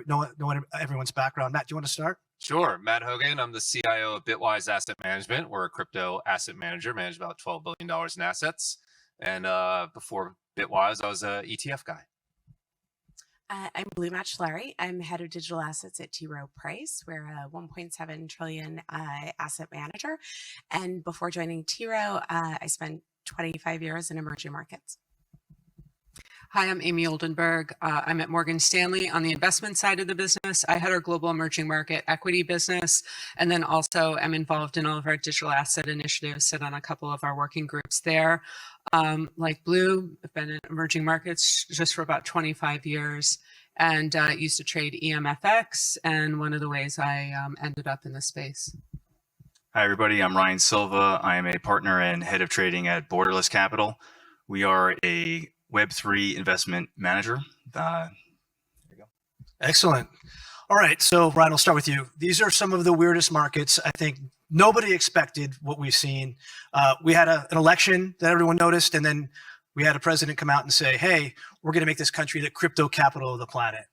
know everyone's background. Matt, do you want to start? Sure. Matt Hogan. I'm the CIO of Bitwise Asset Management. We're a crypto asset manager, manage about $12 billion in assets. And before Bitwise, I was a ETF guy. I'm Blue Match Larry. I'm head of digital assets at Rowe Price. We're a 1.7 trillion asset manager. And before joining Rowe, I spent 25 years in emerging markets. Hi, I'm Amy Oldenburg. I'm at Morgan Stanley on the investment side of the business. I had our global emerging market equity business, and then also am involved in all of our digital asset initiatives, sit on a couple of our working groups there. Like Blue, I've been in emerging markets just for about 25 years and used to trade EMFX, and one of the ways I ended up in this space. Hi, everybody. I'm Ryan Silva. I am a partner and head of trading at Borderless Capital. We are a Web3 investment manager. There you go. Excellent. All right, so Ryan, we'll start with you. These are some of the weirdest markets. I think nobody expected what we've seen. We had an election that everyone noticed, and then we had a president come out and say, hey, we're going to make this country the crypto capital of the planet.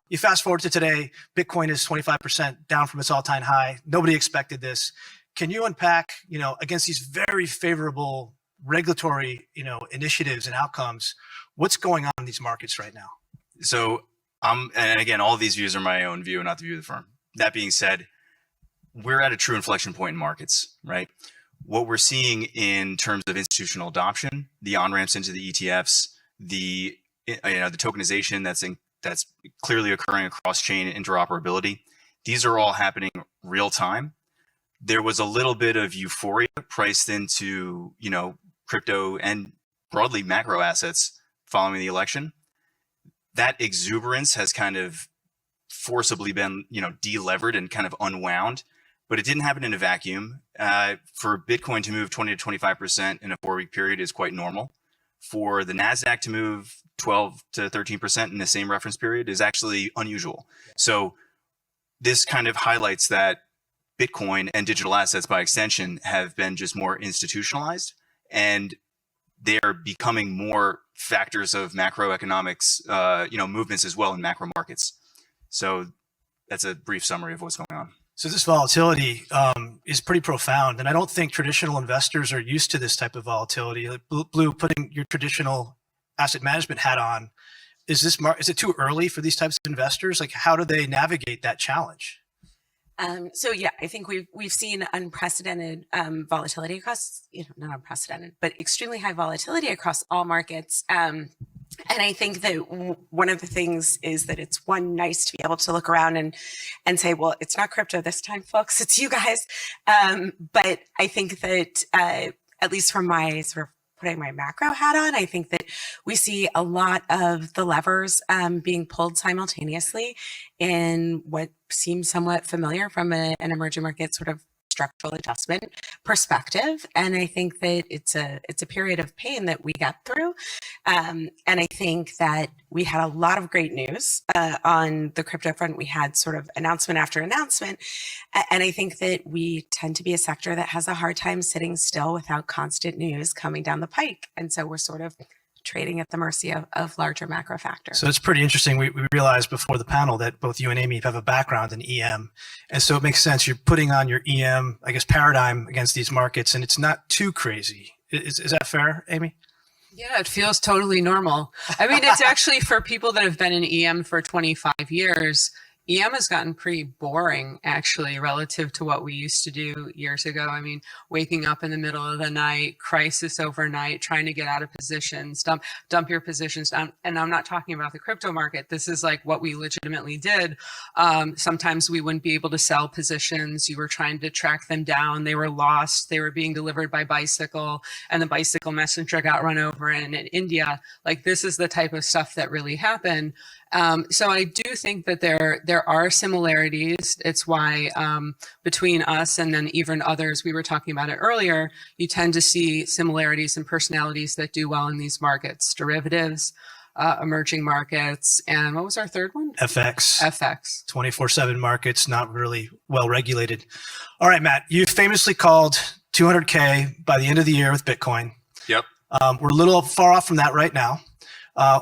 You fast forward to today, Bitcoin is 25% down from its all-time high. Nobody expected this. Can you unpack, against these very favorable regulatory, initiatives and outcomes, what's going on in these markets right now? So, and again, all of these views are my own view, not the view of the firm. That being said, we're at a true inflection point in markets, right? What we're seeing in terms of institutional adoption, the on-ramps into the ETFs, the tokenization that's clearly occurring across chain interoperability, these are all happening real time. There was a little bit of euphoria priced into, crypto and broadly macro assets following the election. That exuberance has kind of forcibly been, delevered and kind of unwound, but it didn't happen in a vacuum. For Bitcoin to move 20 to 25% in a 4-week period is quite normal. For the NASDAQ to move 12 to 13% in the same reference period is actually unusual. So this kind of highlights that Bitcoin and digital assets by extension have been just more institutionalized, and they're becoming more factors of macroeconomics, movements as well in macro markets. So that's a brief summary of what's going on. So this volatility is pretty profound, and I don't think traditional investors are used to this type of volatility. Like Blue, putting your traditional asset management hat on, is it too early for these types of investors? Like, how do they navigate that challenge? So yeah, I think we've seen unprecedented volatility across, not unprecedented, but extremely high volatility across all markets. And I think that one of the things is that it's nice to be able to look around and say, well, it's not crypto this time, folks, it's you guys. But I think that at least from my sort of putting my macro hat on, I think that we see a lot of the levers being pulled simultaneously in what seems somewhat familiar from an emerging market sort of structural adjustment perspective. And I think that it's a period of pain that we got through. And I think that we had a lot of great news on the crypto front. We had sort of announcement after announcement. And I think that we tend to be a sector that has a hard time sitting still without constant news coming down the pike. And so we're sort of trading at the mercy of larger macro factors. So it's pretty interesting. We realized before the panel that both you and Amy have a background in EM. And so it makes sense. You're putting on your EM, paradigm against these markets, and it's not too crazy. Is that fair, Amy? Yeah, it feels totally normal. I mean, it's actually for people that have been in EM for 25 years, EM has gotten pretty boring, actually, relative to what we used to do years ago. I mean, waking up in the middle of the night, crisis overnight, trying to get out of positions, dump your positions down. And I'm not talking about the crypto market. This is like what we legitimately did. Sometimes we wouldn't be able to sell positions. You were trying to track them down. They were lost. They were being delivered by bicycle, and the bicycle messenger got run over in India. Like, this is the type of stuff that really happened. So I do think that there are similarities. It's why between us and then even others, we were talking about it earlier, you tend to see similarities and personalities that do well in these markets: derivatives, emerging markets, and what was our third one? FX. 24/7 markets, not really well regulated. All right, Matt, you famously called 200K by the end of the year with Bitcoin. Yep. We're a little far off from that right now.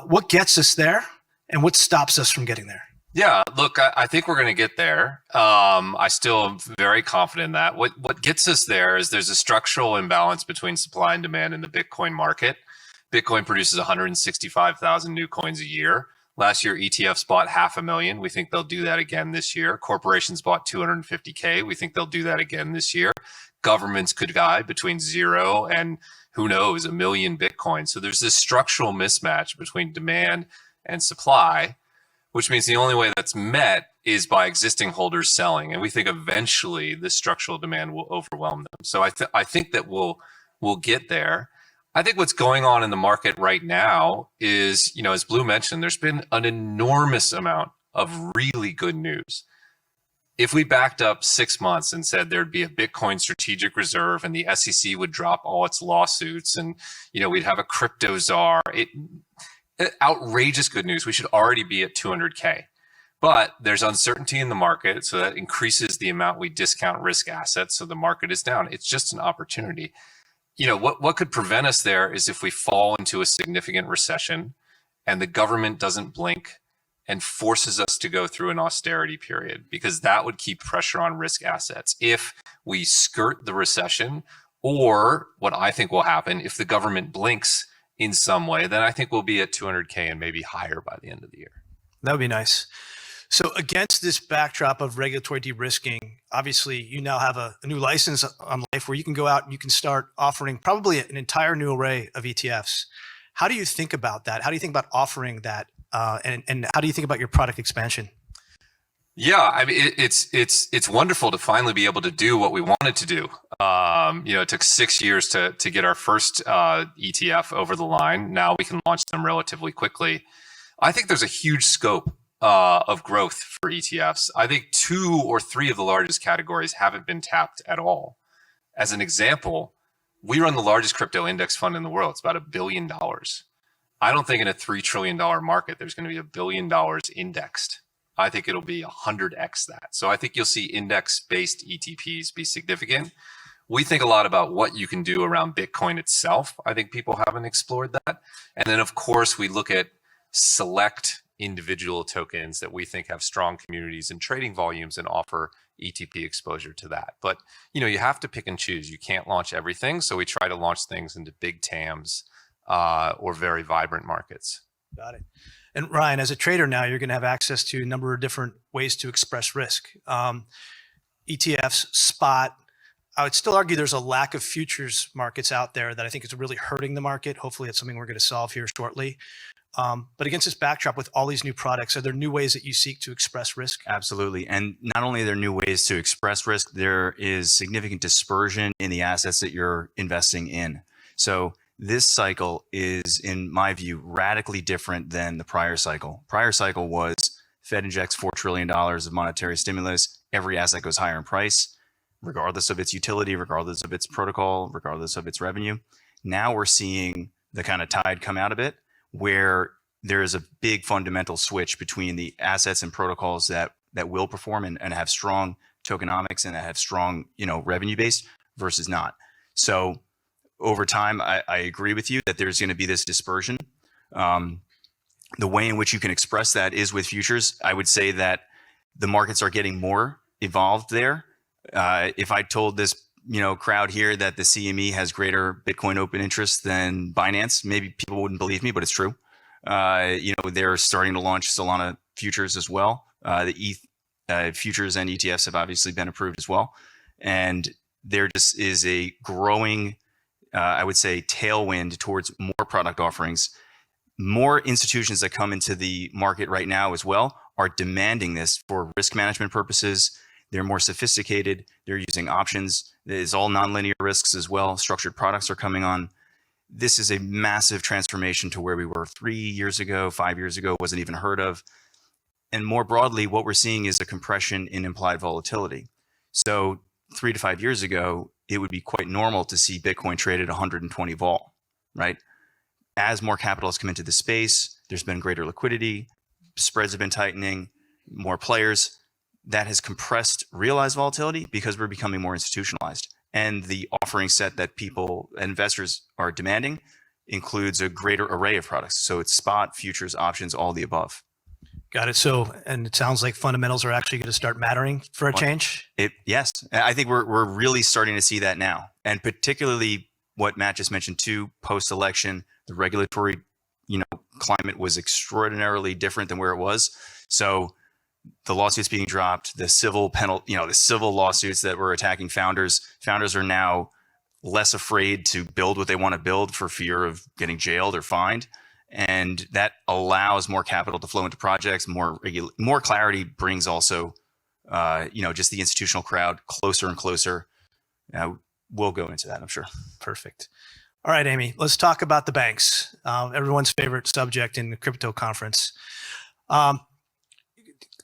What gets us there? And what stops us from getting there? Yeah, look, I think we're going to get there. I still am very confident in that. What gets us there is there's a structural imbalance between supply and demand in the Bitcoin market. Bitcoin produces 165,000 new coins a year. Last year, ETFs bought 500,000. We think they'll do that again this year. Corporations bought 250K. We think they'll do that again this year. Governments could buy between 0 and who knows, 1,000,000 Bitcoin. So there's this structural mismatch between demand and supply, which means the only way that's met is by existing holders selling. And we think eventually this structural demand will overwhelm them. So I think that we'll get there. I think what's going on in the market right now is, as Blue mentioned, there's been an enormous amount of really good news. If we backed up 6 months and said there'd be a Bitcoin strategic reserve and the SEC would drop all its lawsuits and, we'd have a crypto czar, outrageous good news. We should already be at 200K. But there's uncertainty in the market, so that increases the amount we discount risk assets, so the market is down. It's just an opportunity. What could prevent us there is if we fall into a significant recession and the government doesn't blink and forces us to go through an austerity period, because that would keep pressure on risk assets. If we skirt the recession, or what I think will happen, if the government blinks in some way, then I think we'll be at 200K and maybe higher by the end of the year. That would be nice. So against this backdrop of regulatory de-risking, obviously you now have a new license on life where you can go out and you can start offering probably an entire new array of ETFs. How do you think about that? How do you think about offering that? And how do you think about your product expansion? Yeah, I mean, it's wonderful to finally be able to do what we wanted to do. It took 6 years to get our first ETF over the line. Now we can launch them relatively quickly. I think there's a huge scope of growth for ETFs. I think 2 or 3 of the largest categories haven't been tapped at all. As an example, we run the largest crypto index fund in the world. It's about $1 billion. I don't think in a $3 trillion market, there's going to be $1 billion indexed. I think it'll be 100x that. So I think you'll see index-based ETPs be significant. We think a lot about what you can do around Bitcoin itself. I think people haven't explored that. And then, of course, we look at select individual tokens that we think have strong communities and trading volumes and offer ETP exposure to that. But, you have to pick and choose. You can't launch everything. So we try to launch things into big TAMs or very vibrant markets. Got it. And Ryan, as a trader now, you're going to have access to a number of different ways to express risk. ETFs, spot. I would still argue there's a lack of futures markets out there that I think is really hurting the market. Hopefully it's something we're going to solve here shortly. But against this backdrop with all these new products, are there new ways that you seek to express risk? Absolutely. And not only are there new ways to express risk, there is significant dispersion in the assets that you're investing in. So this cycle is, in my view, radically different than the prior cycle. Prior cycle was Fed injects $4 trillion of monetary stimulus. Every asset goes higher in price, regardless of its utility, regardless of its protocol, regardless of its revenue. Now we're seeing the kind of tide come out of it, where there is a big fundamental switch between the assets and protocols that will perform and have strong tokenomics and that have strong, revenue base versus not. So over time, I agree with you that there's going to be this dispersion. The way in which you can express that is with futures. I would say that the markets are getting more evolved there. If I told this crowd here that the CME has greater Bitcoin open interest than Binance, maybe people wouldn't believe me, but it's true. They're starting to launch Solana futures as well. The ETH futures and ETFs have obviously been approved as well. And there just is a growing, I would say, tailwind towards more product offerings. More institutions that come into the market right now as well are demanding this for risk management purposes. They're more sophisticated. They're using options. There's all nonlinear risks as well. Structured products are coming on. This is a massive transformation to where we were 3 years ago, 5 years ago, wasn't even heard of. And more broadly, what we're seeing is a compression in implied volatility. So 3 to 5 years ago, it would be quite normal to see Bitcoin trade at 120 vol, right? As more capital has come into the space, there's been greater liquidity, spreads have been tightening, more players. That has compressed realized volatility because we're becoming more institutionalized. And the offering set that investors are demanding includes a greater array of products. So it's spot, futures, options, all the above. Got it. So, and it sounds like fundamentals are actually going to start mattering for a change. Yes, I think we're really starting to see that now, and particularly what Matt just mentioned too. Post-election, the regulatory, climate was extraordinarily different than where it was. So, the lawsuits being dropped, the civil the civil lawsuits that were attacking founders are now less afraid to build what they want to build for fear of getting jailed or fined. And that allows more capital to flow into projects. More clarity brings also, just the institutional crowd closer and closer. We'll go into that, I'm sure. Perfect. All right, Amy, let's talk about the banks. Everyone's favorite subject in the crypto conference.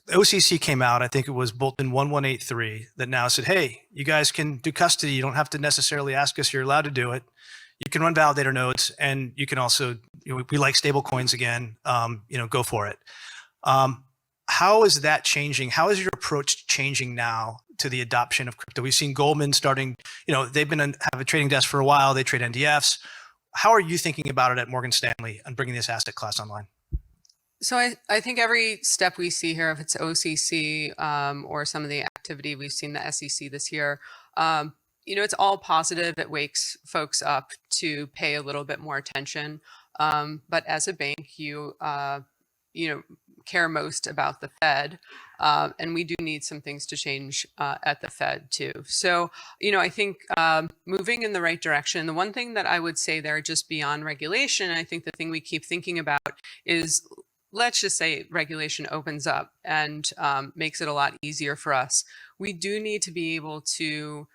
OCC came out, I think it was Bulletin 1183, that now said, hey, you guys can do custody. You don't have to necessarily ask us. You're allowed to do it. You can run validator nodes, and you can also, we like stable coins again, go for it. How is that changing? How is your approach changing now to the adoption of crypto? We've seen Goldman starting, they've have a trading desk for a while. They trade NDFs. How are you thinking about it at Morgan Stanley and bringing this asset class online? So I think every step we see here, if it's OCC or some of the activity we've seen the SEC this year, it's all positive. It wakes folks up to pay a little bit more attention. But as a bank, you care most about the Fed. And we do need some things to change at the Fed too. So, I think moving in the right direction. The one thing that I would say there, just beyond regulation, I think the thing we keep thinking about is, let's just say regulation opens up and makes it a lot easier for us. We do need to be able to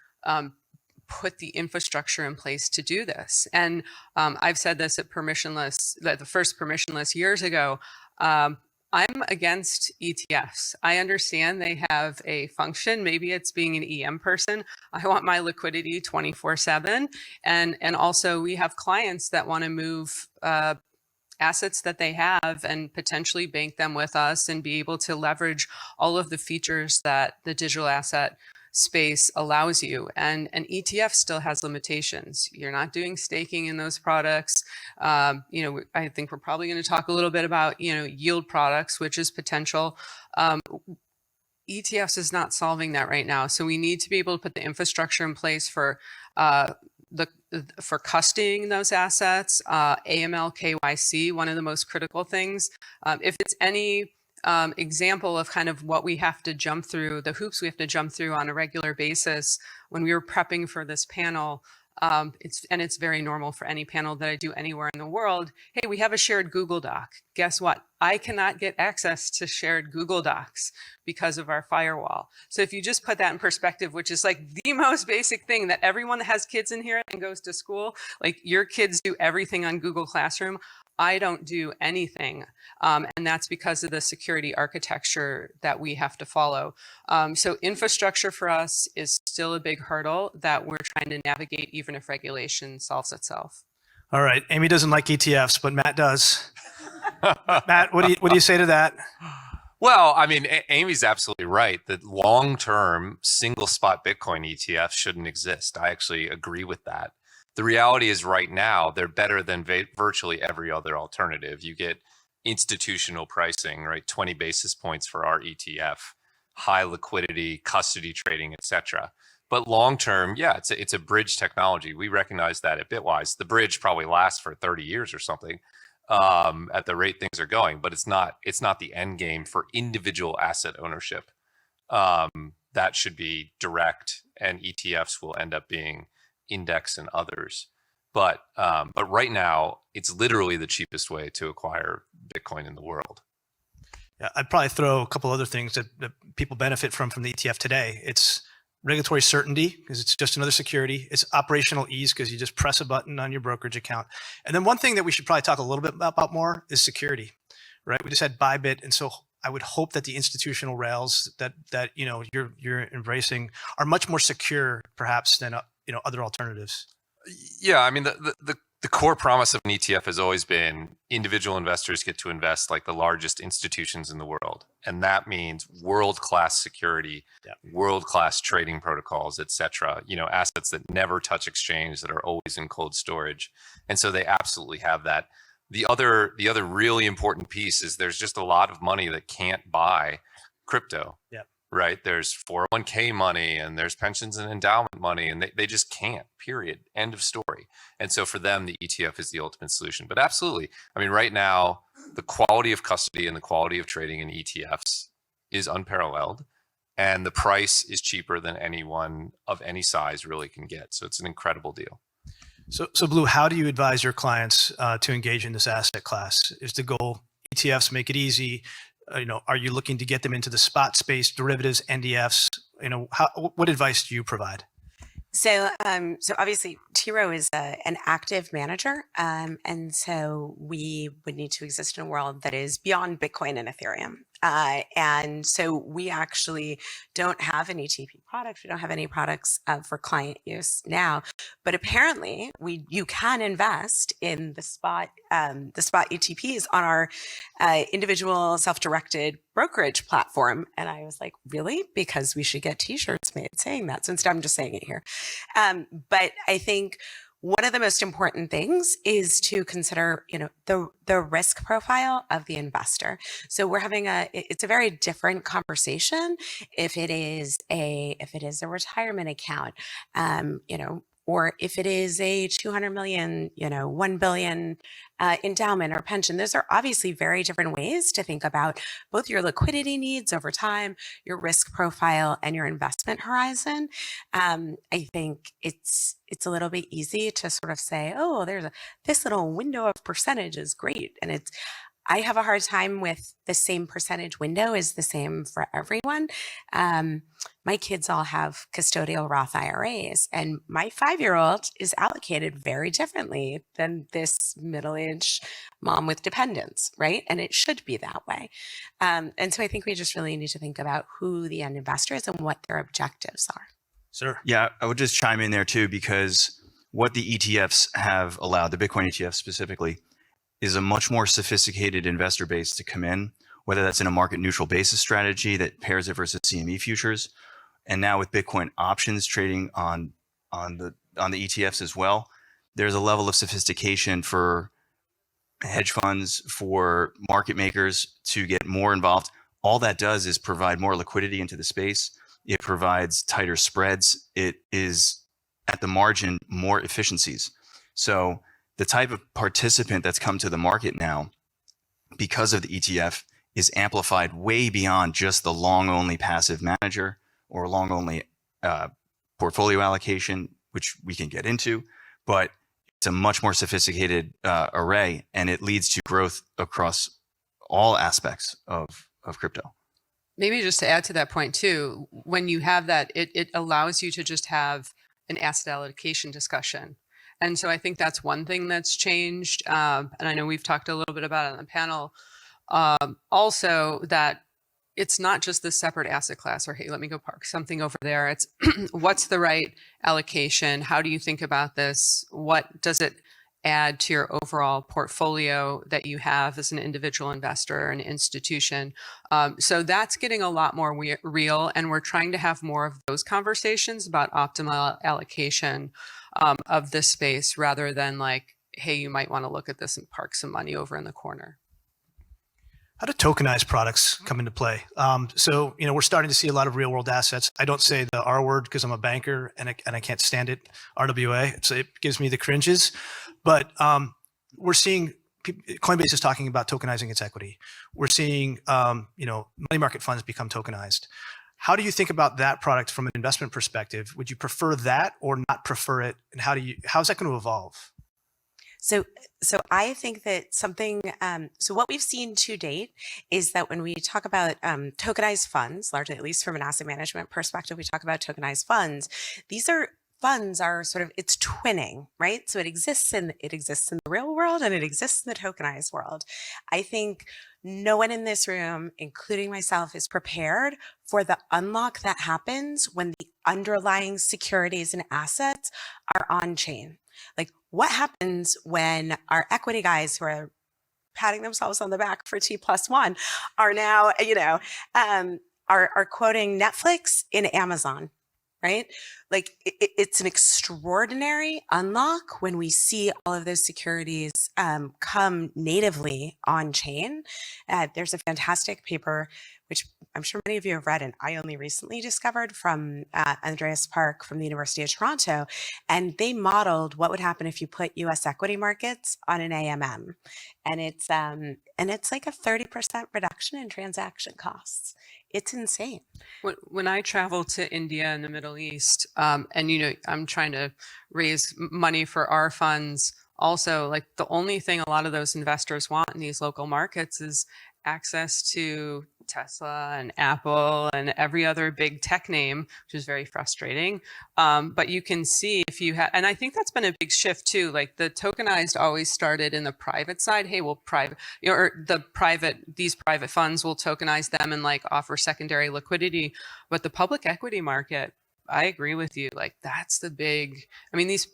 put the infrastructure in place to do this. And I've said this at the first permissionless years ago. I'm against ETFs. I understand they have a function. Maybe it's being an EM person. I want my liquidity 24/7. And also we have clients that want to move assets that they have and potentially bank them with us and be able to leverage all of the features that the digital asset space allows you. And an ETF still has limitations. You're not doing staking in those products. I think we're probably going to talk a little bit about, yield products, which is potential. ETFs is not solving that right now. So we need to be able to put the infrastructure in place for custodying those assets, AML, KYC, one of the most critical things. If it's any example of kind of what we have to jump through, the hoops we have to jump through on a regular basis, when we were prepping for this panel, it's very normal for any panel that I do anywhere in the world. Hey, we have a shared Google Doc. Guess what? I cannot get access to shared Google Docs because of our firewall. So if you just put that in perspective, which is like the most basic thing that everyone that has kids in here and goes to school, like your kids do everything on Google Classroom. I don't do anything. And that's because of the security architecture that we have to follow. So infrastructure for us is still a big hurdle that we're trying to navigate, even if regulation solves itself. All right. Amy doesn't like ETFs, but Matt does. Matt, what do you say to that? Well, I mean, Amy's absolutely right that long-term single spot Bitcoin ETFs shouldn't exist. I actually agree with that. The reality is right now, they're better than virtually every other alternative. You get institutional pricing, right? 20 basis points for our ETF, high liquidity, custody trading, et cetera. But long-term, yeah, it's a bridge technology. We recognize that at Bitwise. The bridge probably lasts for 30 years or something at the rate things are going, but it's not the end game for individual asset ownership. That should be direct, and ETFs will end up being index and others. But right now, it's literally the cheapest way to acquire Bitcoin in the world. Yeah, I'd probably throw a couple other things that people benefit from the ETF today. It's regulatory certainty, because it's just another security. It's operational ease, because you just press a button on your brokerage account. And then one thing that we should probably talk a little bit about more is security, right? We just had Bybit, and so I would hope that the institutional rails that you're embracing are much more secure, perhaps, than other alternatives. Yeah, I mean the core promise of an ETF has always been individual investors get to invest like the largest institutions in the world, and that means world-class security, world-class trading protocols, et cetera. Assets that never touch exchange, that are always in cold storage, and so they absolutely have that. The other really important piece is there's just a lot of money that can't buy crypto. Yeah. Right. There's 401k money and there's pensions and endowment money, and they just can't, period. End of story. And so for them, the ETF is the ultimate solution. But absolutely. I mean, right now, the quality of custody and the quality of trading in ETFs is unparalleled. And the price is cheaper than anyone of any size really can get. So it's an incredible deal. So Blue, how do you advise your clients to engage in this asset class? Is the goal ETFs make it easy? Are you looking to get them into the spot space, derivatives, NDFs? What advice do you provide? So obviously T. Rowe is an active manager. And so we would need to exist in a world that is beyond Bitcoin and Ethereum. And so we actually don't have an ETP product. We don't have any products for client use now, but apparently you can invest in the spot ETPs on our individual self-directed brokerage platform. And I was like, really? Because we should get t-shirts made saying that. So instead I'm just saying it here. But I think one of the most important things is to consider, the risk profile of the investor. So we're having it's a very different conversation if it is a retirement account, or if it is a 200 million, 1 billion endowment or pension. Those are obviously very different ways to think about both your liquidity needs over time, your risk profile, and your investment horizon. I think it's a little bit easy to sort of say, oh, this little window of percentage is great. And I have a hard time with the same percentage window is the same for everyone. My kids all have custodial Roth IRAs, and my 5-year-old is allocated very differently than this middle-aged mom with dependents, right? And it should be that way. And so I think we just really need to think about who the end investor is and what their objectives are. Sir. Yeah, I would just chime in there too, because what the ETFs have allowed, the Bitcoin ETF specifically, is a much more sophisticated investor base to come in, whether that's in a market neutral basis strategy that pairs it versus CME futures. And now with Bitcoin options trading on the ETFs as well, there's a level of sophistication for hedge funds, for market makers to get more involved. All that does is provide more liquidity into the space. It provides tighter spreads. It is at the margin more efficiencies. So the type of participant that's come to the market now because of the ETF is amplified way beyond just the long only passive manager or long only portfolio allocation, which we can get into, but it's a much more sophisticated array, and it leads to growth across all aspects of crypto. Maybe just to add to that point too, when you have that, it allows you to just have an asset allocation discussion. And so I think that's one thing that's changed. And I know we've talked a little bit about it on the panel. Also, that it's not just this separate asset class, or hey, let me go park something over there. It's what's the right allocation? How do you think about this? What does it add to your overall portfolio that you have as an individual investor or an institution? So that's getting a lot more real, and we're trying to have more of those conversations about optimal allocation of this space, rather than like, hey, you might want to look at this and park some money over in the corner. How do tokenized products come into play? So we're starting to see a lot of real world assets. I don't say the R word because I'm a banker and I can't stand it. RWA, so it gives me the cringes. But we're seeing Coinbase is talking about tokenizing its equity. We're seeing money market funds become tokenized. How do you think about that product from an investment perspective? Would you prefer that or not prefer it? And how's that going to evolve? So I think that so what we've seen to date is that when we talk about tokenized funds, largely, at least from an asset management perspective, we talk about tokenized funds. Funds are sort of, it's twinning, right? So it exists in the real world and it exists in the tokenized world. I think no one in this room, including myself, is prepared for the unlock that happens when the underlying securities and assets are on chain. Like, what happens when our equity guys who are patting themselves on the back for T+1 are now, are quoting Netflix in Amazon, right? Like it's an extraordinary unlock when we see all of those securities come natively on chain. There's a fantastic paper, which I'm sure many of you have read, and I only recently discovered, from Andreas Park from the University of Toronto. And they modeled what would happen if you put US equity markets on an AMM. And it's like a 30% reduction in transaction costs. It's insane. When I travel to India and the Middle East, and I'm trying to raise money for our funds, also, like, the only thing a lot of those investors want in these local markets is access to Tesla and Apple and every other big tech name, which is very frustrating. But you can see if you have, and I think that's been a big shift too. Like, the tokenized always started in the private side. Hey, well, these private funds will tokenize them and like offer secondary liquidity. But the public equity market, I agree with you. Like, that's the big, I mean, these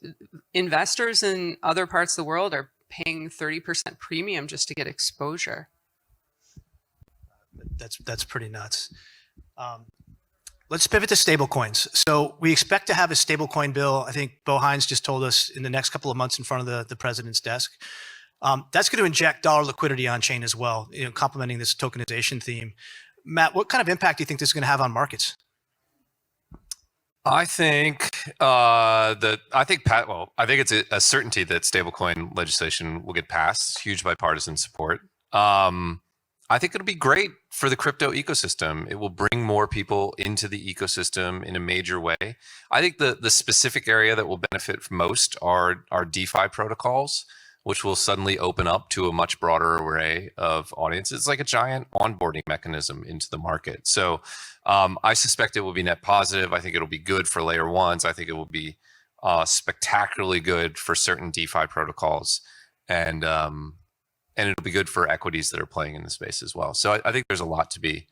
investors in other parts of the world are paying 30% premium just to get exposure. That's pretty nuts. Let's pivot to stablecoins. So we expect to have a stablecoin bill. I think Bo Hines just told us in the next couple of months in front of the president's desk. That's going to inject dollar liquidity on chain as well, complementing this tokenization theme. Matt, what kind of impact do you think this is going to have on markets? I think it's a certainty that stablecoin legislation will get passed. Huge bipartisan support. I think it'll be great for the crypto ecosystem. It will bring more people into the ecosystem in a major way. I think the specific area that will benefit most are DeFi protocols, which will suddenly open up to a much broader array of audiences. It's like a giant onboarding mechanism into the market. So I suspect it will be net positive. I think it'll be good for layer ones. I think it will be spectacularly good for certain DeFi protocols. And it'll be good for equities that are playing in the space as well. So I think there's a lot to be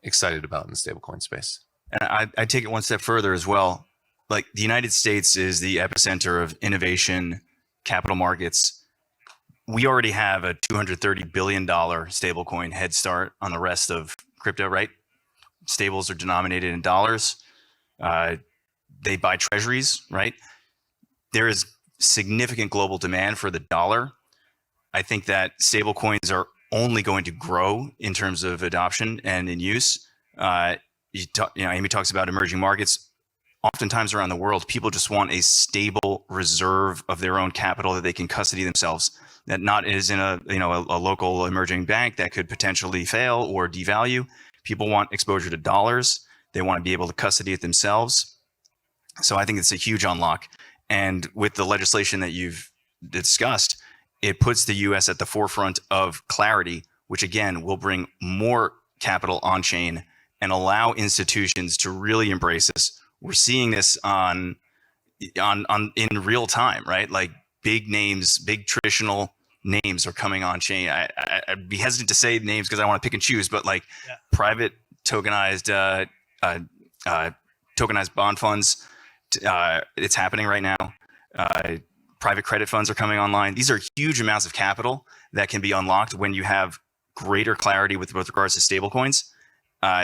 excited about in the stablecoin space. And I take it one step further as well. Like, the United States is the epicenter of innovation, capital markets. We already have a $230 billion stablecoin head start on the rest of crypto, right? Stables are denominated in dollars. They buy treasuries, right? There is significant global demand for the dollar. I think that stablecoins are only going to grow in terms of adoption and in use. Amy talks about emerging markets. Oftentimes around the world, people just want a stable reserve of their own capital that they can custody themselves. That not is in a local emerging bank that could potentially fail or devalue. People want exposure to dollars. They want to be able to custody it themselves. So I think it's a huge unlock. And with the legislation that you've discussed, it puts the US at the forefront of clarity, which again will bring more capital on chain and allow institutions to really embrace this. We're seeing this in real time, right? Like, big names, big traditional names are coming on chain. I'd be hesitant to say names because I want to pick and choose, but like, private tokenized bond funds, it's happening right now. Private credit funds are coming online. These are huge amounts of capital that can be unlocked when you have greater clarity with regards to stablecoins.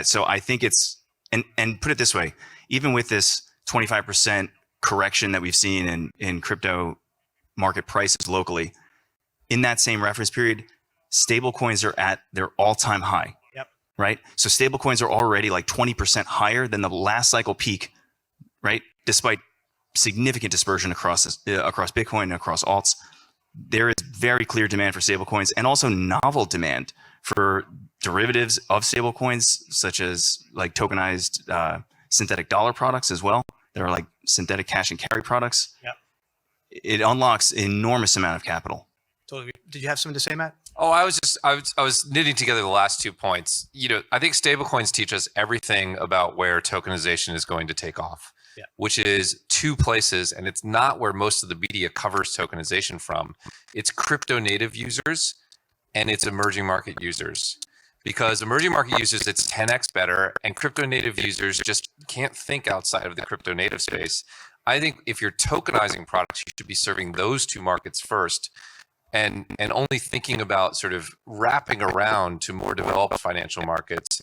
So I think it's, and put it this way, even with this 25% correction that we've seen in crypto market prices locally, in that same reference period, stablecoins are at their all-time high. Yep. Right? So stablecoins are already like 20% higher than the last cycle peak, right? Despite significant dispersion across Bitcoin and across alts. There is very clear demand for stablecoins, and also novel demand for derivatives of stablecoins, such as like tokenized synthetic dollar products as well. There are like synthetic cash and carry products. Yep. It unlocks an enormous amount of capital. Totally. Did you have something to say, Matt? Oh, I was knitting together the last 2 points. I think stablecoins teach us everything about where tokenization is going to take off. Yeah. Which is two places, and it's not where most of the media covers tokenization from. It's crypto native users and it's emerging market users. Because emerging market users, it's 10x better, and crypto native users just can't think outside of the crypto native space. I think if you're tokenizing products, you should be serving those two markets first, and only thinking about sort of wrapping around to more developed financial markets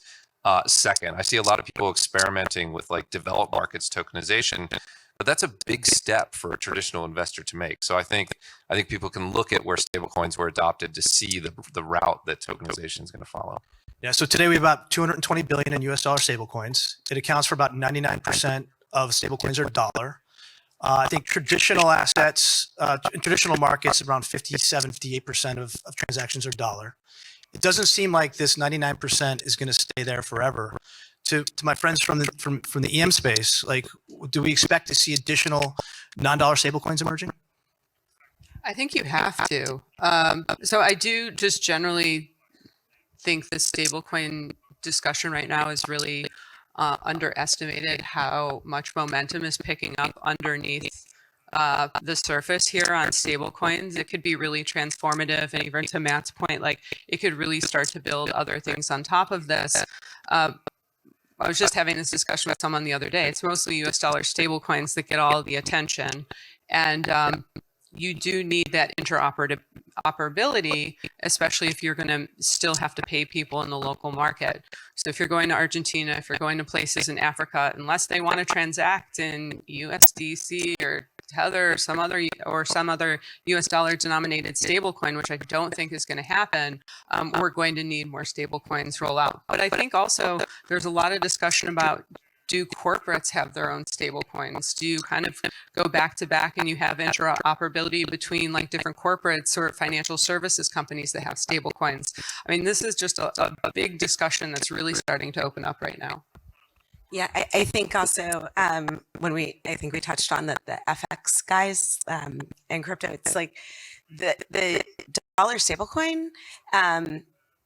Second, I see a lot of people experimenting with like developed markets tokenization, but that's a big step for a traditional investor to make. So I think people can look at where stablecoins were adopted to see the route that tokenization is going to follow. Yeah. So today we have about 220 billion in US dollar stablecoins. It accounts for about 99% of stablecoins are dollar. I think traditional assets, in traditional markets, around 57, 58% of transactions are dollar. It doesn't seem like this 99% is going to stay there forever. To my friends from the EM space, like, do we expect to see additional non-dollar stablecoins emerging? I think you have to. So I do just generally think the stablecoin discussion right now is really underestimated how much momentum is picking up underneath the surface here on stablecoins. It could be really transformative, and even to Matt's point, like it could really start to build other things on top of this. I was just having this discussion with someone the other day. It's mostly US dollar stablecoins that get all the attention, and you do need that interoperability, especially if you're going to still have to pay people in the local market. So if you're going to Argentina, if you're going to places in Africa, unless they want to transact in USDC or Tether or some other US dollar denominated stablecoin, which I don't think is going to happen, we're going to need more stablecoins roll out. But I think also there's a lot of discussion about, do corporates have their own stable coins? Do you kind of go back to back and you have interoperability between like different corporates or financial services companies that have stable coins? I mean, this is just a big discussion that's really starting to open up right now. Yeah, I think also I think we touched on the FX guys and crypto. It's like the dollar stablecoin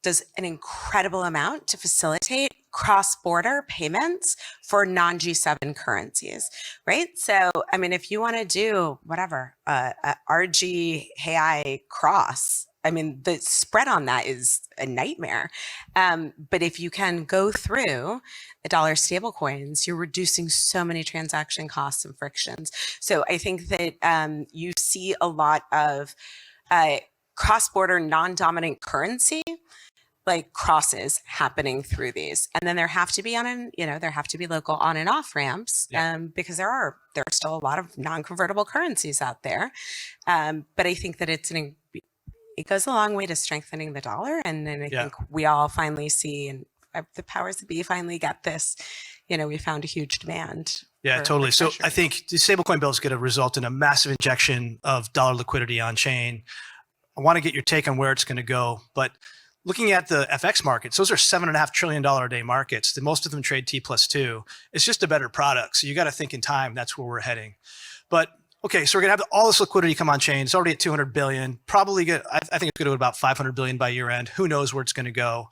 does an incredible amount to facilitate cross-border payments for non-G7 currencies, right? So, I mean, if you want to do whatever, RG, HEI cross, I mean, the spread on that is a nightmare. But if you can go through the dollar stablecoins, you're reducing so many transaction costs and frictions. So I think that you see a lot of cross-border non-dominant currency like crosses happening through these, and then there have to be local on and off ramps, because there are still a lot of non-convertible currencies out there. But I think that it goes a long way to strengthening the dollar, and then I think we all finally see, and the powers that be finally get this. We found a huge demand. Yeah, totally. So I think the stablecoin bill is going to result in a massive injection of dollar liquidity on chain. I want to get your take on where it's going to go, but looking at the FX markets, those are $7.5 trillion a day markets. Most of them trade T+2. It's just a better product. So you got to think in time. That's where we're heading. But okay, so we're going to have all this liquidity come on chain. It's already at 200 billion. Probably good. I think it's going to go to about 500 billion by year end. Who knows where it's going to go?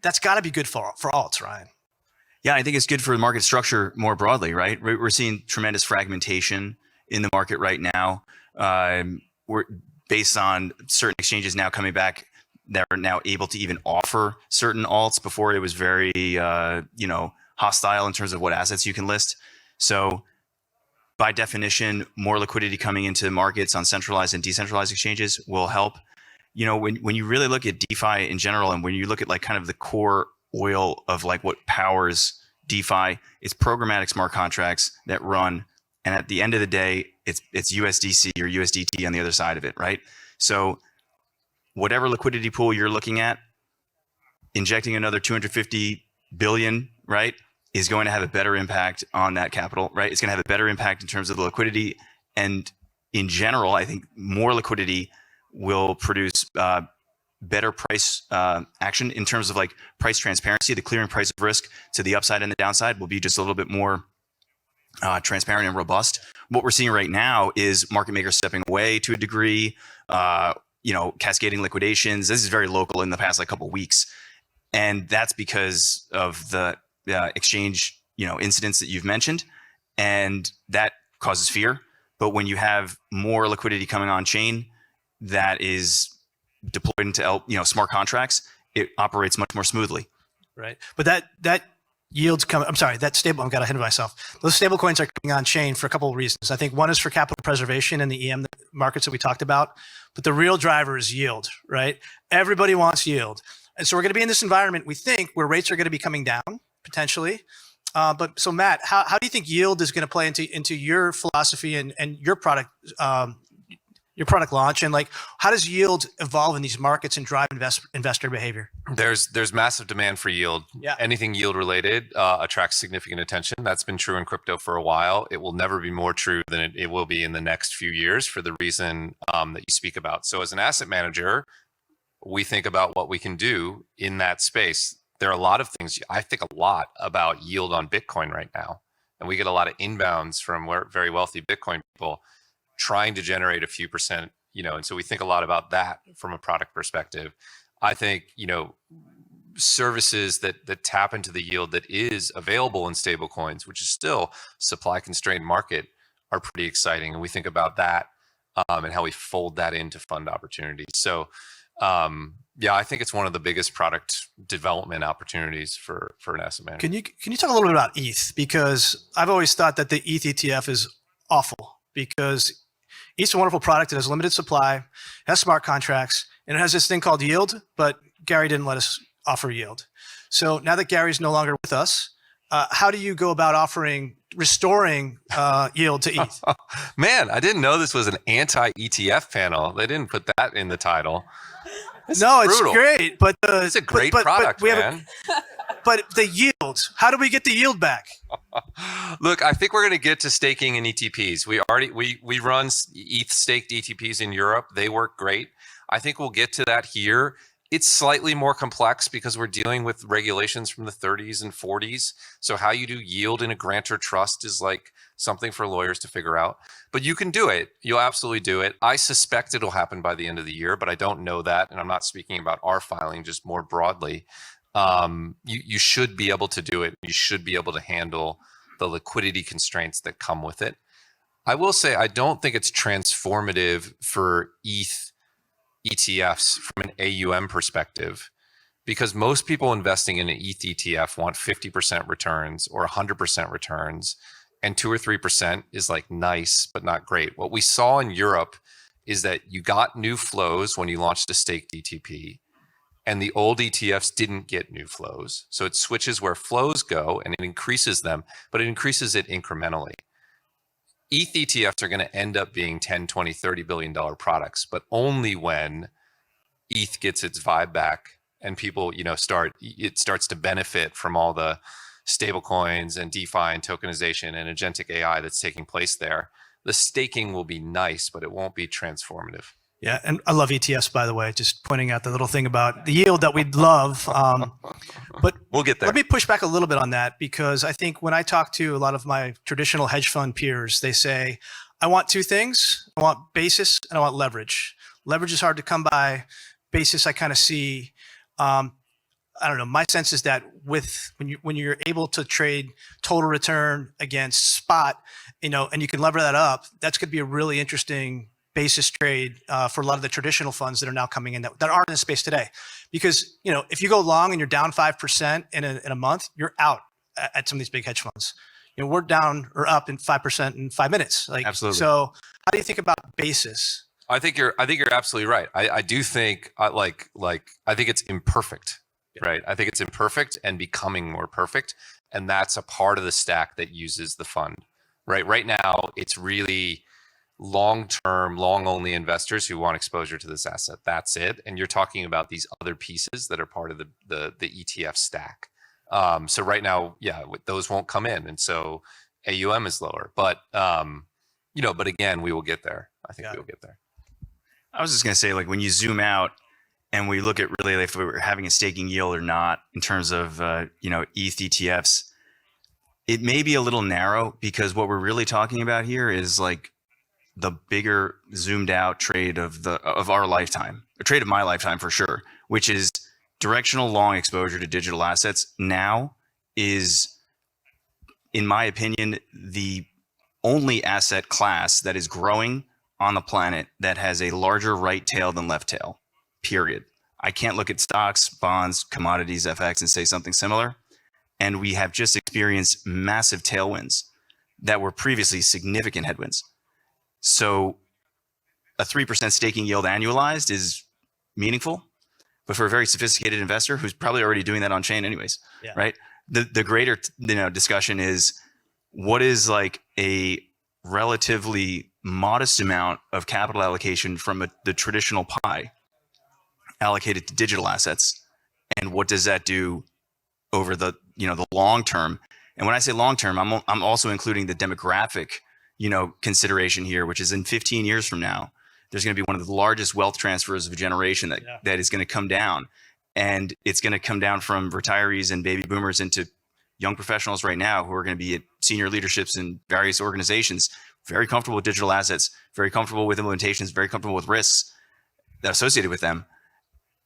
That's got to be good for alts, Ryan. Yeah, I think it's good for the market structure more broadly, right? We're seeing tremendous fragmentation in the market right now. We're based on certain exchanges now coming back that are now able to even offer certain alts. Before it was very, hostile in terms of what assets you can list. So by definition, more liquidity coming into markets on centralized and decentralized exchanges will help. When you really look at DeFi in general, and when you look at like kind of the core oil of like what powers DeFi, it's programmatic smart contracts that run. And at the end of the day, it's USDC or USDT on the other side of it, right? So whatever liquidity pool you're looking at, injecting another 250 billion, right, is going to have a better impact on that capital, right? It's going to have a better impact in terms of the liquidity. And in general, I think more liquidity will produce better price action in terms of like price transparency. The clearing price of risk to the upside and the downside will be just a little bit more transparent and robust. What we're seeing right now is market makers stepping away to a degree, cascading liquidations. This is very local in the past like couple of weeks. And that's because of the exchange, incidents that you've mentioned. And that causes fear. But when you have more liquidity coming on chain that is deployed into smart contracts, it operates much more smoothly. Right. But that yields come. I'm sorry, that stable. I got ahead of myself. Those stable coins are coming on chain for a couple of reasons. I think one is for capital preservation in the EM markets that we talked about. But the real driver is yield, right? Everybody wants yield. And so we're going to be in this environment, we think, where rates are going to be coming down potentially. But so Matt, how do you think yield is going to play into your philosophy and your product launch? And like, how does yield evolve in these markets and drive investor behavior? There's massive demand for yield. Yeah. Anything yield related attracts significant attention. That's been true in crypto for a while. It will never be more true than it will be in the next few years for the reason that you speak about. So as an asset manager, we think about what we can do in that space. There are a lot of things. I think a lot about yield on Bitcoin right now. And we get a lot of inbounds from very wealthy Bitcoin people trying to generate a few percent, and so we think a lot about that from a product perspective. I think, services that tap into the yield that is available in stable coins, which is still supply constrained market, are pretty exciting. And we think about that and how we fold that into fund opportunities. So I think it's one of the biggest product development opportunities for an asset manager. Can you talk a little bit about ETH? Because I've always thought that the ETH ETF is awful, because ETH's a wonderful product. It has limited supply, has smart contracts, and it has this thing called yield, but Gary didn't let us offer yield. So now that Gary's no longer with us, how do you go about restoring yield to ETH? Man, I didn't know this was an anti-ETF panel. They didn't put that in the title. It's great, but it's a great product, man. But the yield, how do we get the yield back? Look, I think we're going to get to staking in ETPs. We run ETH staked ETPs in Europe. They work great. I think we'll get to that here. It's slightly more complex because we're dealing with regulations from the 30s and 40s. So how you do yield in a grantor trust is like something for lawyers to figure out. But you can do it. You'll absolutely do it. I suspect it'll happen by the end of the year, but I don't know that. And I'm not speaking about our filing, just more broadly. You should be able to do it. You should be able to handle the liquidity constraints that come with it. I will say, I don't think it's transformative for ETH ETFs from an AUM perspective, because most people investing in an ETH ETF want 50% returns or 100% returns, and 2 or 3% is like nice, but not great. What we saw in Europe is that you got new flows when you launched a staked ETP, and the old ETFs didn't get new flows. So it switches where flows go and it increases them, but it increases it incrementally. ETH ETFs are going to end up being 10, 20, $30 billion products, but only when ETH gets its vibe back and people, it starts to benefit from all the stable coins and DeFi and tokenization and agentic AI that's taking place there. The staking will be nice, but it won't be transformative. Yeah, and I love ETFs, by the way, just pointing out the little thing about the yield that we'd love. But we'll get there. Let me push back a little bit on that, because I think when I talk to a lot of my traditional hedge fund peers, they say, I want two things. I want basis and I want leverage. Leverage is hard to come by. Basis, I kind of see. I don't know. My sense is that when you're able to trade total return against spot, and you can lever that up, that's going to be a really interesting basis trade for a lot of the traditional funds that are now coming in that aren't in the space today. Because if you go long and you're down 5% in a month, you're out at some of these big hedge funds. We're down or up in 5% in 5 minutes. Absolutely. So how do you think about basis? I think you're absolutely right. I do think I think it's imperfect, right? I think it's imperfect and becoming more perfect, and that's a part of the stack that uses the fund, right? Right now, it's really long-term, long-only investors who want exposure to this asset. That's it. And you're talking about these other pieces that are part of the ETF stack. So right now, those won't come in, and so AUM is lower. But but again, we will get there. I think we will get there. I was just going to say, when you zoom out and we look at really if we were having a staking yield or not in terms of ETH ETFs, it may be a little narrow, because what we're really talking about here is the bigger zoomed out trade of our lifetime, a trade of my lifetime for sure, which is directional long exposure to digital assets. Now is, in my opinion, the only asset class that is growing on the planet that has a larger right tail than left tail, period. I can't look at stocks, bonds, commodities, FX and say something similar. And we have just experienced massive tailwinds that were previously significant headwinds. So a 3% staking yield annualized is meaningful. but for a very sophisticated investor who's probably already doing that on chain anyways, right? The greater discussion is what is like a relatively modest amount of capital allocation from the traditional pie allocated to digital assets, and what does that do over the the long term? And when I say long term, I'm also including the demographic consideration here, which is in 15 years from now, there's going to be one of the largest wealth transfers of a generation that is going to come down, and it's going to come down from retirees and baby boomers into young professionals right now who are going to be at senior leaderships in various organizations, very comfortable with digital assets, very comfortable with implementations, very comfortable with risks that are associated with them.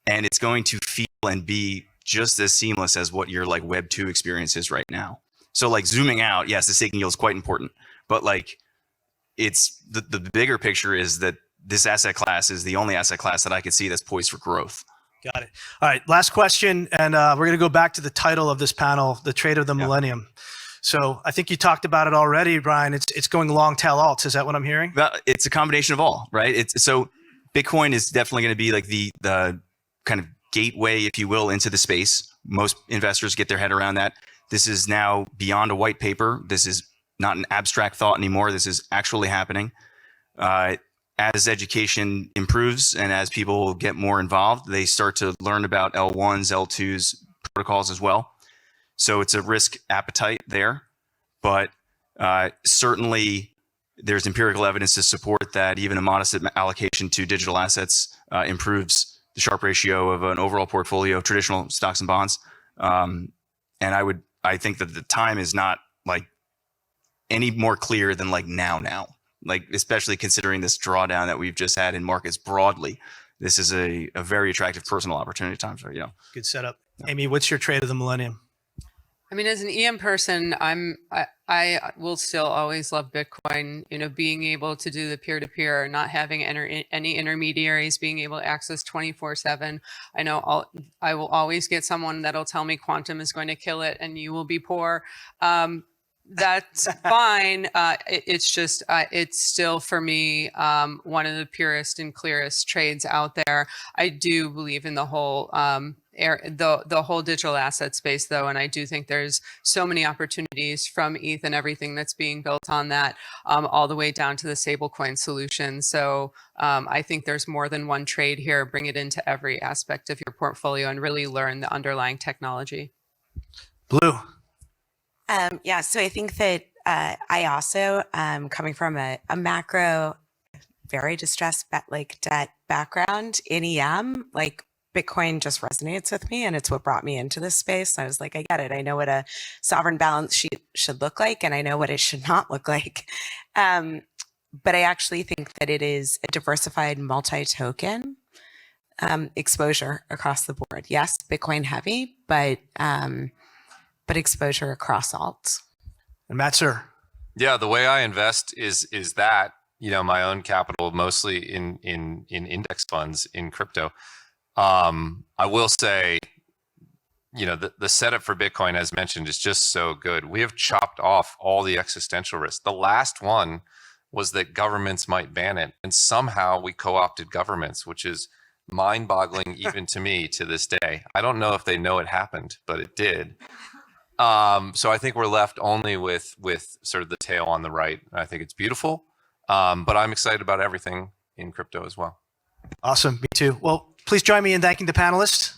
And it's going to feel and be just as seamless as what your like Web 2 experience is right now. So like zooming out, yes, the staking yield is quite important, but like it's the bigger picture is that this asset class is the only asset class that I could see that's poised for growth. Got it. All right, last question, and we're going to go back to the title of this panel, the trade of the millennium. So I think you talked about it already, Brian. It's going long tail alts. Is that what I'm hearing? Well, it's a combination of all, right? So Bitcoin is definitely going to be like the kind of gateway, if you will, into the space. Most investors get their head around that. This is now beyond a white paper. This is not an abstract thought anymore. This is actually happening. As education improves and as people get more involved, they start to learn about L1s, L2s protocols as well. So it's a risk appetite there, but certainly there's empirical evidence to support that even a modest allocation to digital assets improves the Sharpe ratio of an overall portfolio of traditional stocks and bonds. And I think that the time is not like any more clear than like now. Like, especially considering this drawdown that we've just had in markets broadly, this is a very attractive personal opportunity times right now. Good setup. Amy, what's your trade of the millennium? I mean, as an EM person, I will still always love Bitcoin. Being able to do the peer-to-peer, not having any intermediaries, being able to access 24/7. I know I will always get someone that'll tell me quantum is going to kill it, and you will be poor. That's fine. It's just, it's still for me, one of the purest and clearest trades out there. I do believe in the whole, the whole digital asset space though. And I do think there's so many opportunities from ETH and everything that's being built on that, all the way down to the stablecoin solution. So, I think there's more than one trade here. Bring it into every aspect of your portfolio and really learn the underlying technology. Blue. So I think that I also, coming from a macro, very distressed debt background in EM, like Bitcoin just resonates with me, and it's what brought me into this space. I was like, I get it. I know what a sovereign balance sheet should look like, and I know what it should not look like. But I actually think that it is a diversified multi-token exposure across the board. Yes, Bitcoin heavy, but exposure across alts. And Matt, sir. Yeah, the way I invest is that, my own capital, mostly in index funds in crypto. I will say, the setup for Bitcoin, as mentioned, is just so good. We have chopped off all the existential risk. The last one was that governments might ban it, and somehow we co-opted governments, which is mind-boggling even to me to this day. I don't know if they know it happened, but it did. So I think we're left only with sort of the tail on the right. I think it's beautiful, but I'm excited about everything in crypto as well. Awesome. Me too. Well, please join me in thanking the panelists.